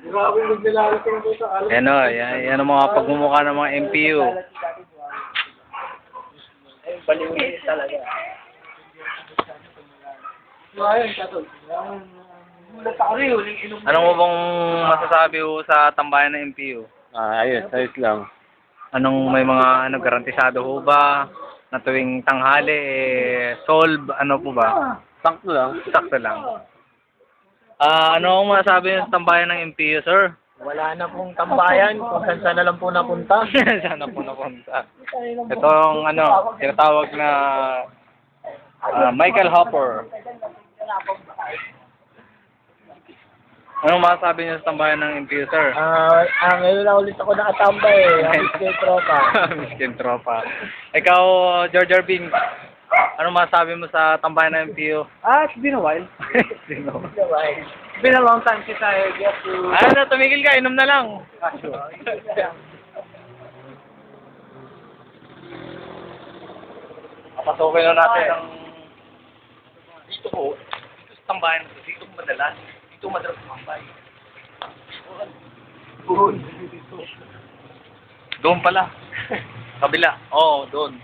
Grabe, naglalaro ko na po sa alam. Yan o, yan ang mga pagmumukha ng mga MPU. Baliwin talaga. Ayun, katol. Mulat ako rin, huling inom. Ano mo bang masasabi ho sa tambayan ng MPU? Ayos lang. Anong may mga garantisado ho ba na tuwing tanghali solve ano po ba? Sakto lang. Sakto lang. Ano ang masasabi niyo sa tambayan ng MPU, sir? Wala na pong tambayan, kung saan na lang po napunta. Sana po napunta. Ito ang tinatawag na Michael Hopper. Anong masasabi niyo sa tambayan ng MPU, sir? Ngayon na ulit ako nakatambay, ang miskin tropa. Miskin tropa. Ikaw, George Arvin, anong masasabi mo sa tambayan ng MPU? It's been a while. It's been a long time since I get to... Ano, tumigil ka, inom na lang. Papasukin na natin ang... Dito po, dito sa tambayan, dito madalas. Dito madalas tambay. Doon pala. Kabila. Oo, doon.